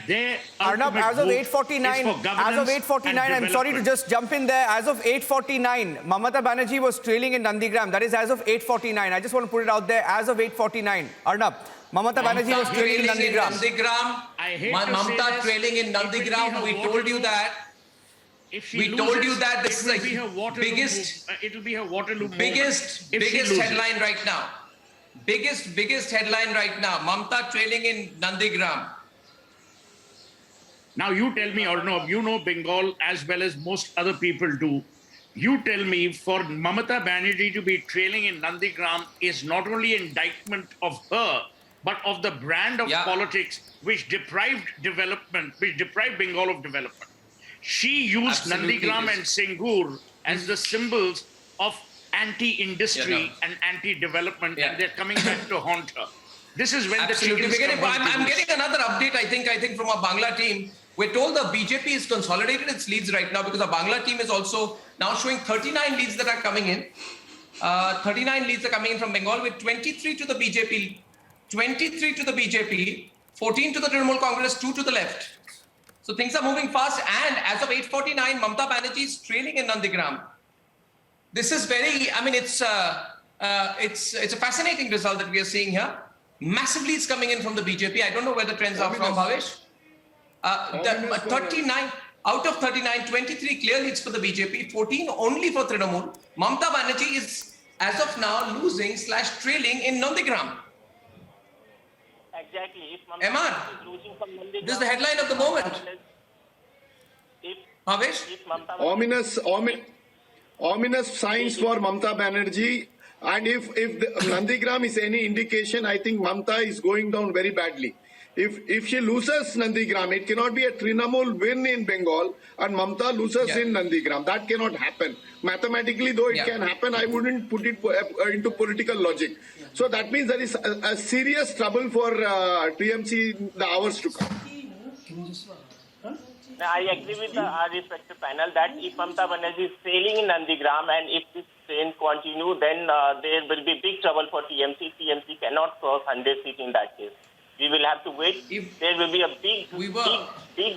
that their Arnab, ultimate as of vote 8:49, is for governance as of 8:49, and I'm sorry to development. just jump in there. As of 8:49, Mamata Banerjee was trailing in Nandigram. That is as of 8:49. I just want to put it out there. As of 8:49, Arnab, Mamata Banerjee was Mamta trailing in trailing in Nandigram. Nandigram. I hate to say Mamta this, trailing in it will be Nandigram. her We told you Waterloo. that. If she We loses, told you that this it will is be the her Waterloo. biggest- It will be her Waterloo moment Biggest if she loses. headline right now. Biggest headline right now. Mamta trailing in Nandigram. Now you tell me, Arnab, you know Bengal as well as most other people do. You tell me, for Mamata Banerjee to be trailing in Nandigram is not only indictment of her, but of the brand of Yeah. politics which deprived development, which deprived Bengal of development. She used Absolutely Nandigram it and is. Singur as the symbols of anti-industry Yeah, no. and anti-development, Yeah. and they're coming back to haunt her. This is when Absolutely. the chickens come home to I'm roost. getting another update, I think from our Bangla team. We're told the BJP is consolidated its leads right now because the Bangla team is also now showing 39 leads that are coming in. 39 leads are coming in from Bengal with 23 to the BJP, 23 to the BJP, 14 to the Trinamool Congress, 2 to the left. So things are moving fast. And as of 8:49, Mamta Banerjee is trailing in Nandigram. This is very, I mean, it's a fascinating result that we are seeing here. Massive leads coming in from the BJP. I don't know where the trends are from, Bhavesh. 39 out of 39, 23 clear leads for the BJP, 14 only for Trinamool. Mamta Banerjee is, as of now, losing / trailing in Nandigram. Exactly. If MR, is losing from Nandigram, this is the headline of the moment. If, Bhavesh? if Mamta Ominous signs for Mamta Banerjee. And if the Nandigram is any indication, I think Mamta is going down very badly. If she loses Nandigram, it cannot be a Trinamool win in Bengal and Mamta loses Yeah. in Nandigram. That cannot happen. Mathematically, though it Yeah. can happen, I wouldn't put it into political logic. So that means there is a serious trouble for TMC in the hours to come. I agree with our respective panel that if Mamta Banerjee is failing in Nandigram and if this trend continue, then there will be big trouble for TMC. TMC cannot cross 100 seats in that case. We will have to wait. If There will be a big, we were- big